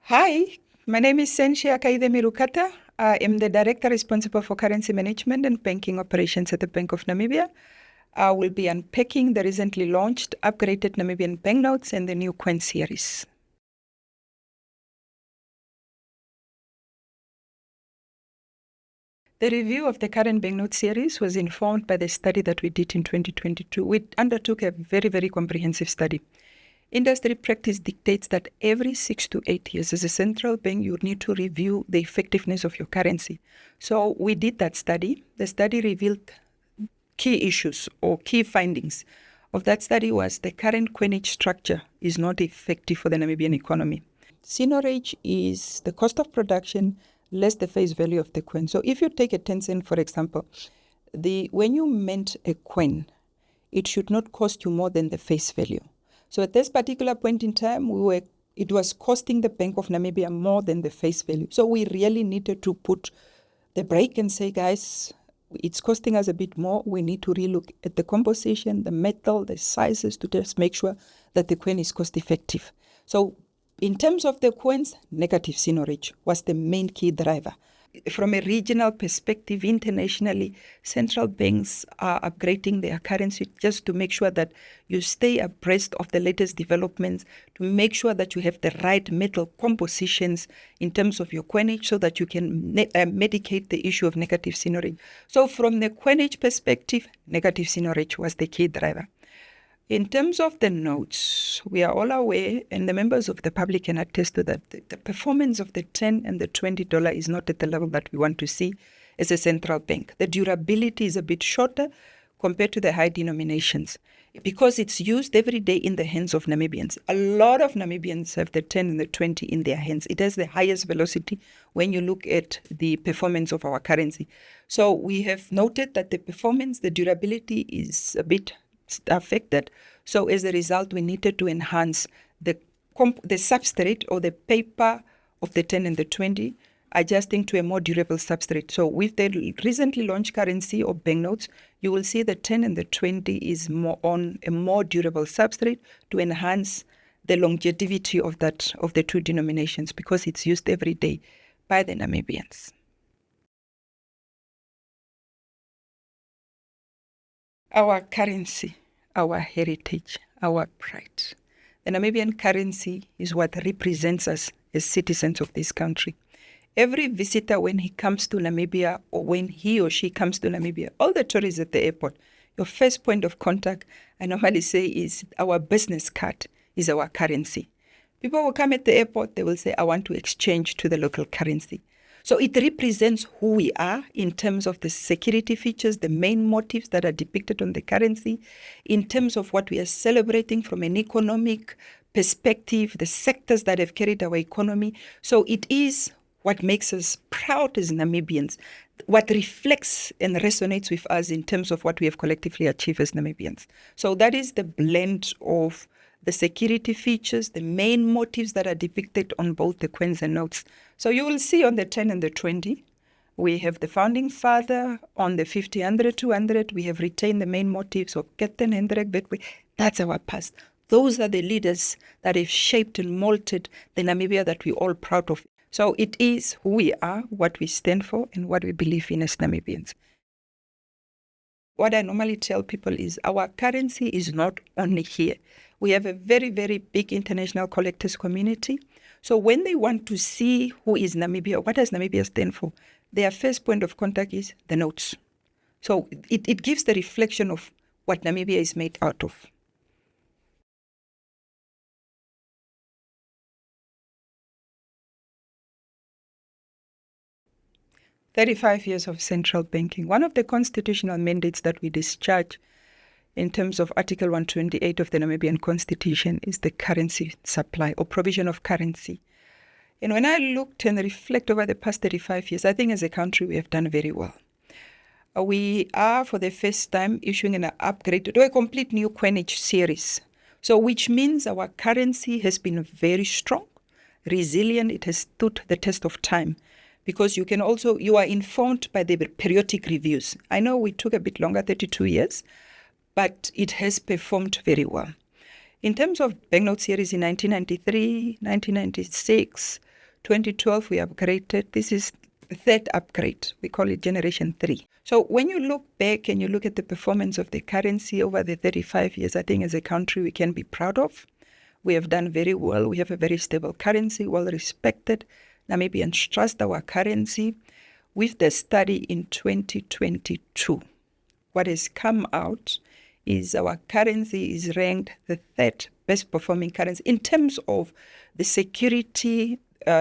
Hi, my name is Sencia Kaizemi-Rukata. I am the Director responsible for currency management and banking operations at the Bank of Namibia. I will be unpacking the recently launched upgraded Namibian banknotes and the new coin series. The review of the current banknote series was informed by the study that we did in 2022. We undertook a very comprehensive study. Industry practice dictates that every 6 to 8 years, as a central bank, you need to review the effectiveness of your currency. So we did that study. The study revealed key issues or key findings of that study was the current coinage structure is not effective for the Namibian economy. Senorage is the cost of production less the face value of the coin. So if you take a 10 cent, for example, when you mint a coin, it should not cost you more than the face value. So at this particular point in time, it was costing the Bank of Namibia more than the face value. So we really needed to put the brake and say, guys, it's costing us a bit more. We need to relook at the composition, the metal, the sizes to just make sure that the coin is cost effective. So in terms of the coins, negative senorage was the main key driver. From a regional perspective, internationally, central banks are upgrading their currency just to make sure that you stay abreast of the latest developments, to make sure that you have the right metal compositions in terms of your coinage so that you can medicate the issue of negative senorage. So from the coinage perspective, negative senorage was the key driver. In terms of the notes, we are all aware, and the members of the public can attest to that, the performance of the $10 and the $20 is not at the level that we want to see as a central bank. The durability is a bit shorter compared to the high denominations because it's used every day in the hands of Namibians. A lot of Namibians have the 10 and the 20 in their hands. It has the highest velocity when you look at the performance of our currency. So we have noted that the performance, the durability is a bit affected. So as a result, we needed to enhance the substrate or the paper of the 10 and the 20, adjusting to a more durable substrate. So with the recently launched currency or banknotes, you will see the 10 and the 20 is more on a more durable substrate to enhance the longevity of the two denominations because it's used every day by the Namibians. Our currency, our heritage, our pride. The Namibian currency is what represents us as citizens of this country. Every visitor, when he comes to Namibia or when he or she comes to Namibia, all the tourists at the airport, your first point of contact, I normally say, is our business card, is our currency. People will come at the airport, they will say, I want to exchange to the local currency. So it represents who we are in terms of the security features, the main motives that are depicted on the currency, in terms of what we are celebrating from an economic perspective, the sectors that have carried our economy. So it is what makes us proud as Namibians, what reflects and resonates with us in terms of what we have collectively achieved as Namibians. So that is the blend of the security features, the main motives that are depicted on both the coins and notes. So you will see on the 10 and the 20, we have the founding father. On the 50, 100, 200, we have retained the main motives of Captain Hendrik Betwe. That's our past. Those are the leaders that have shaped and molded the Namibia that we're all proud of. So it is who we are, what we stand for, and what we believe in as Namibians. What I normally tell people is our currency is not only here. We have a very big international collectors community. So when they want to see who is Namibia, what does Namibia stand for, their first point of contact is the notes. So it gives the reflection of what Namibia is made out of. "35 years of central banking." One of the constitutional mandates that we discharge in terms of Article 128 of the Namibian Constitution is the currency supply or provision of currency. And when I looked and reflect over the past 35 years, I think as a country we have done very well. We are for the first time issuing an upgrade to a complete new coinage series. So which means our currency has been very strong, resilient, it has stood the test of time. Because you are informed by the periodic reviews. I know we took a bit longer, 32 years, but it has performed very well. In terms of banknote series in 1993, 1996, 2012, we upgraded. This is the third upgrade. We call it Generation 3. So when you look back and you look at the performance of the currency over the 35 years, I think as a country we can be proud of. We have done very well. We have a very stable currency, well respected. Namibians trust our currency. With the study in 2022, what has come out is our currency is ranked the third best performing currency in terms of the security,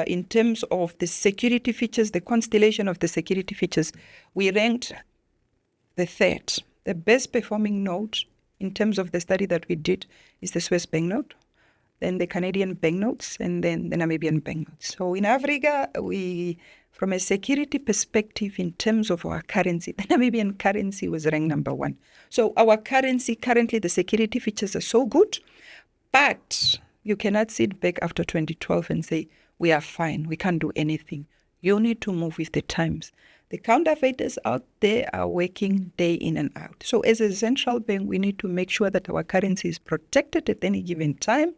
in terms of the security features, the constellation of the security features. We ranked the third. The best performing note in terms of the study that we did is the Swiss banknote, then the Canadian banknotes, and then the Namibian banknotes. So in Africa, from a security perspective, in terms of our currency, the Namibian currency was ranked number 1. So our currency, currently the security features are so good, but you cannot sit back after 2012 and say, we are fine, we can't do anything. You need to move with the times. The counterfeiters out there are working day in and out. So as a central bank, we need to make sure that our currency is protected at any given time,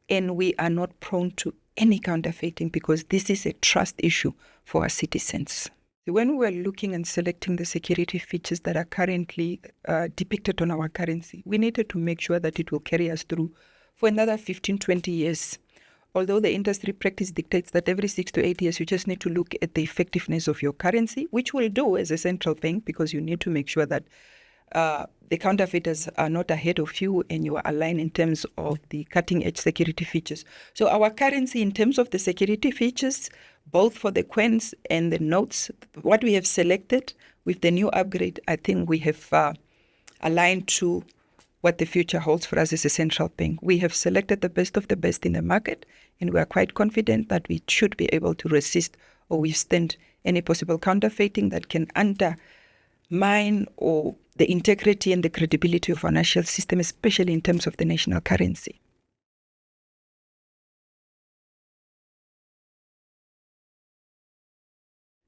and we are not prone to any counterfeiting, because this is a trust issue for our citizens. When we were looking and selecting the security features that are currently depicted on our currency, we needed to make sure that it will carry us through for another 15, 20 years. Although the industry practice dictates that every 6 to 8 years, you just need to look at the effectiveness of your currency, which we'll do as a central bank, because you need to make sure that the counterfeiters are not ahead of you and you are aligned in terms of the cutting-edge security features. So our currency, in terms of the security features, both for the coins and the notes, what we have selected with the new upgrade, I think we have aligned to what the future holds for us as a central bank. We have selected the best of the best in the market, and we are quite confident that we should be able to resist or withstand any possible counterfeiting that can undermine or the integrity and the credibility of our national system, especially in terms of the national currency.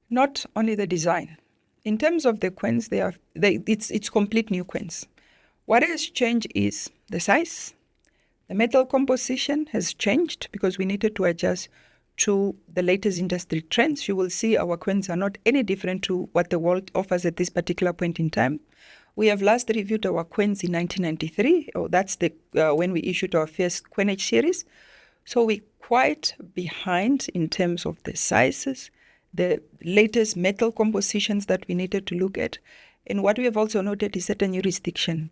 Not only the design. In terms of the coins, it's complete new coins. What has changed is the size. The metal composition has changed because we needed to adjust to the latest industry trends. You will see our coins are not any different to what the world offers at this particular point in time. We have last reviewed our coins in 1993. That's when we issued our first Coinage series. So we're quite behind in terms of the sizes, the latest metal compositions that we needed to look at. And what we have also noted is certain jurisdiction,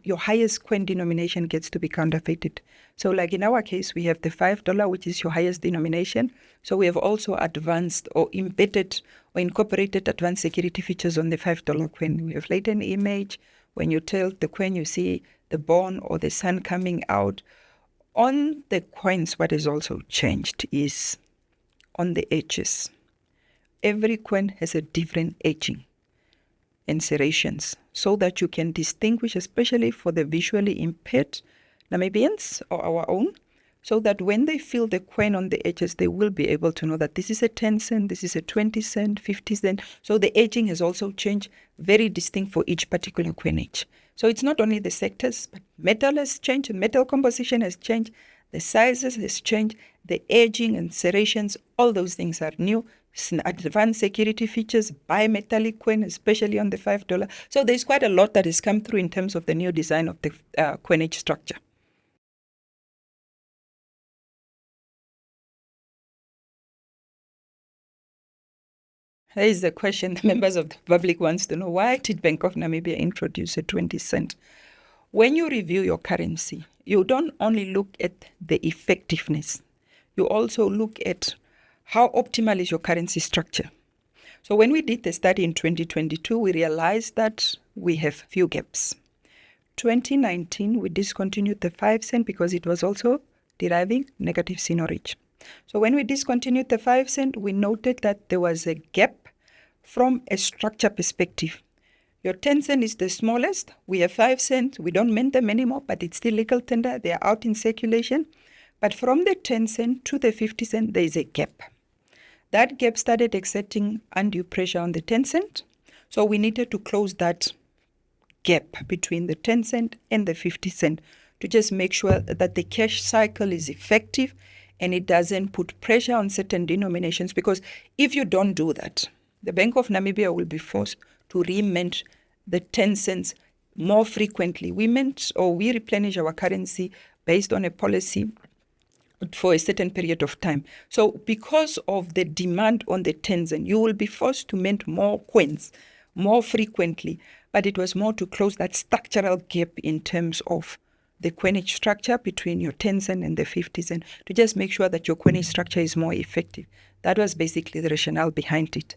your highest coin denomination gets to be counterfeited. So like in our case, we have the $5, which is your highest denomination. So we have also advanced or embedded or incorporated advanced security features on the $5 coin. We have latent image. When you tilt the coin, you see the bone or the sun coming out. On the coins, what has also changed is on the edges. Every coin has a different edging and serrations, so that you can distinguish, especially for the visually impaired Namibians or our own, so that when they feel the coin on the edges, they will be able to know that this is a 10 cent, this is a 20 cent, 50 cent. So the edging has also changed, very distinct for each particular coinage. So it's not only the sectors, but metal has changed, metal composition has changed, the sizes has changed, the edging and serrations, all those things are new. Advanced security features, bimetallic coin, especially on the $5. So there's quite a lot that has come through in terms of the new design of the coinage structure. There is the question the members of the public wants to know: why did Bank of Namibia introduce a 20 cent? When you review your currency, you don't only look at the effectiveness, you also look at how optimal is your currency structure. So when we did the study in 2022, we realized that we have few gaps. 2019, we discontinued the 5 cent because it was also deriving negative seigniorage. So when we discontinued the 5 cent, we noted that there was a gap from a structure perspective. Your 10 cent is the smallest. We have 5 cents. We don't mint them anymore, but it's still legal tender. They are out in circulation. But from the 10 cent to the 50 cent, there is a gap. That gap started exerting undue pressure on the 10 cent. So we needed to close that gap between the 10 cent and the 50 cent to just make sure that the cash cycle is effective and it doesn't put pressure on certain denominations, because if you don't do that, the Bank of Namibia will be forced to remint the 10 cents more frequently. We replenish our currency based on a policy for a certain period of time. So because of the demand on the 10 cents, you will be forced to mint more coins more frequently, but it was more to close that structural gap in terms of the coinage structure between your 10 cent and the 50 cent, to just make sure that your coinage structure is more effective. That was basically the rationale behind it.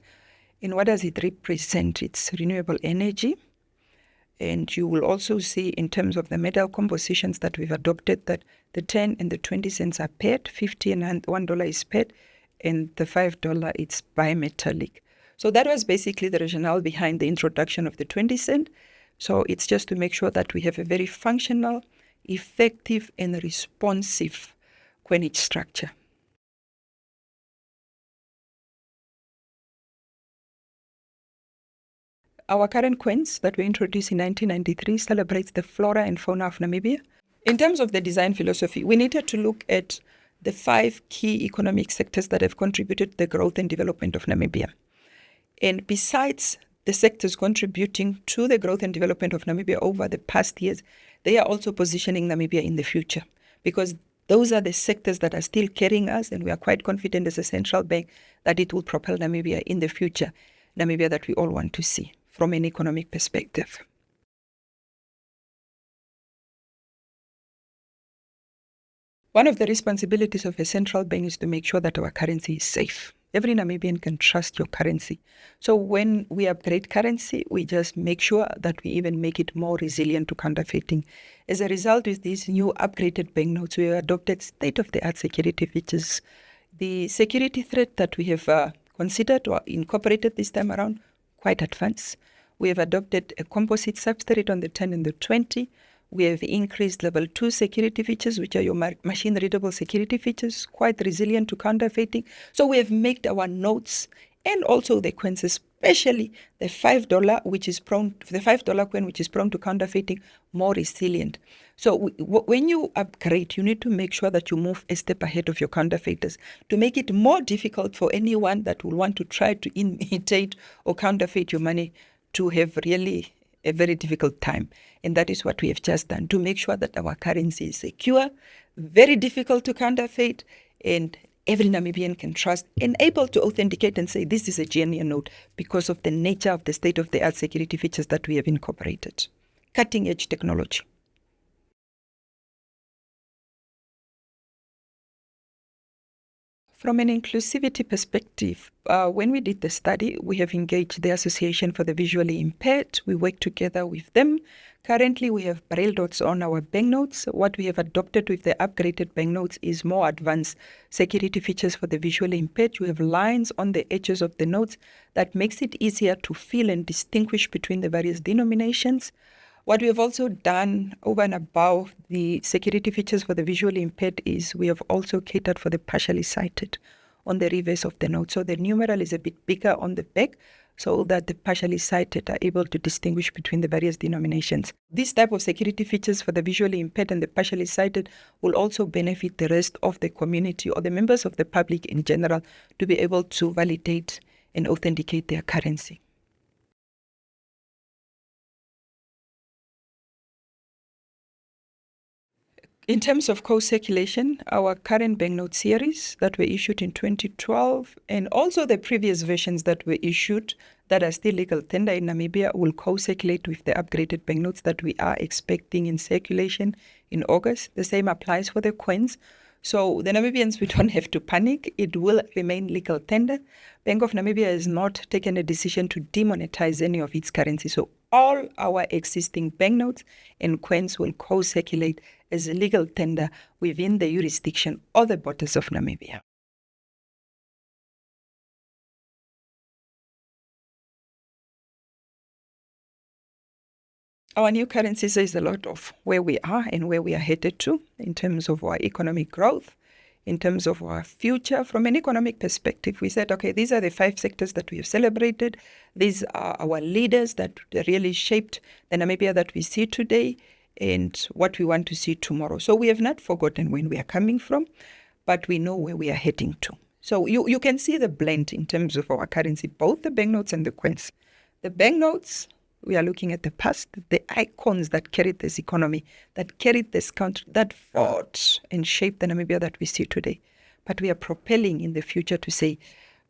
And what does it represent? It's renewable energy. And you will also see in terms of the metal compositions that we've adopted that the 10 and the 20 cents are paired, 50 and $1 is paired, and the $5 it's bimetallic. So that was basically the rationale behind the introduction of the 20 cent. So it's just to make sure that we have a very functional, effective, and responsive coinage structure. Our current coins that we introduced in 1993 celebrates the flora and fauna of Namibia. In terms of the design philosophy, we needed to look at the 5 key economic sectors that have contributed to the growth and development of Namibia. And besides the sectors contributing to the growth and development of Namibia over the past years, they are also positioning Namibia in the future, because those are the sectors that are still carrying us, and we are quite confident as a central bank that it will propel Namibia in the future, Namibia that we all want to see from an economic perspective. One of the responsibilities of a central bank is to make sure that our currency is safe. Every Namibian can trust your currency. So when we upgrade currency, we just make sure that we even make it more resilient to counterfeiting. As a result, with these new upgraded banknotes, we have adopted state-of-the-art security features. The security threat that we have considered or incorporated this time around, quite advanced. We have adopted a composite substrate on the 10 and the 20. We have increased level 2 security features, which are your machine-readable security features, quite resilient to counterfeiting. So we have made our notes and also the coins, especially the $5, the $5 coin, which is prone to counterfeiting, more resilient. So when you upgrade, you need to make sure that you move a step ahead of your counterfeiters to make it more difficult for anyone that will want to try to imitate or counterfeit your money to have really a very difficult time. And that is what we have just done, to make sure that our currency is secure, very difficult to counterfeit, and every Namibian can trust and able to authenticate and say this is a genuine note because of the nature of the state-of-the-art security features that we have incorporated. Cutting-edge technology. From an inclusivity perspective, when we did the study, we have engaged the Association for the Visually Impaired. We work together with them. Currently, we have braille dots on our banknotes. What we have adopted with the upgraded banknotes is more advanced security features for the visually impaired. You have lines on the edges of the notes that makes it easier to feel and distinguish between the various denominations. What we have also done over and above the security features for the visually impaired is we have also catered for the partially sighted on the reverse of the note. So the numeral is a bit bigger on the back so that the partially sighted are able to distinguish between the various denominations. This type of security features for the visually impaired and the partially sighted will also benefit the rest of the community or the members of the public in general to be able to validate and authenticate their currency. In terms of co-circulation, our current banknote series that were issued in 2012 and also the previous versions that were issued that are still legal tender in Namibia will co-circulate with the upgraded banknotes that we are expecting in circulation in August. The same applies for the coins. So the Namibians, we don't have to panic. It will remain legal tender. Bank of Namibia has not taken a decision to demonetize any of its currency. So all our existing banknotes and coins will co-circulate as a legal tender within the jurisdiction or the borders of Namibia. Our new currency says a lot of where we are and where we are headed to in terms of our economic growth, in terms of our future. From an economic perspective, we said, okay, these are the 5 sectors that we have celebrated. These are our leaders that really shaped the Namibia that we see today and what we want to see tomorrow. So we have not forgotten when we are coming from, but we know where we are heading to. So you can see the blend in terms of our currency, both the banknotes and the coins. The banknotes, we are looking at the past, the icons that carried this economy, that carried this country, that fought and shaped the Namibia that we see today. But we are propelling in the future to say,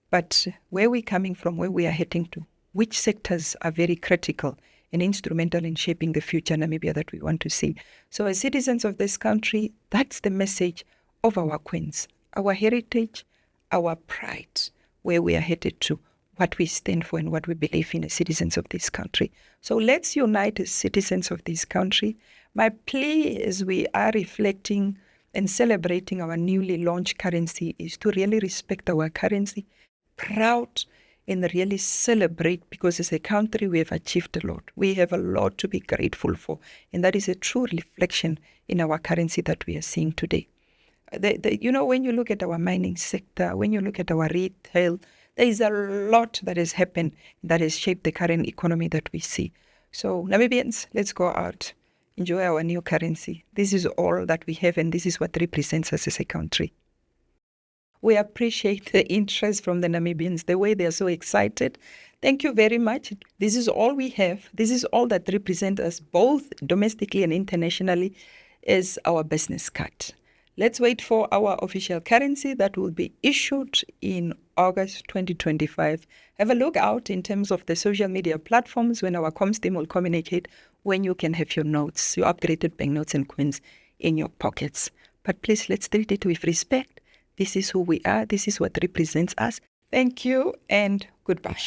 but where we're coming from, where we are heading to, which sectors are very critical and instrumental in shaping the future Namibia that we want to see. So as citizens of this country, that's the message of our queens, our heritage, our pride, where we are headed to, what we stand for and what we believe in as citizens of this country. So let's unite as citizens of this country. My plea as we are reflecting and celebrating our newly launched currency is to really respect our currency, proud and really celebrate, because as a country we have achieved a lot. We have a lot to be grateful for, and that is a true reflection in our currency that we are seeing today. When you look at our mining sector, when you look at our retail, there is a lot that has happened that has shaped the current economy that we see. So Namibians, let's go out, enjoy our new currency. This is all that we have, and this is what represents us as a country. We appreciate the interest from the Namibians, the way they are so excited. Thank you very much. This is all we have. This is all that represents us both domestically and internationally as our business card. Let's wait for our official currency that will be issued in August 2025. Have a look out in terms of the social media platforms when our comms team will communicate when you can have your notes, your upgraded banknotes and coins in your pockets. But please, let's treat it with respect. This is who we are. This is what represents us. Thank you and goodbye.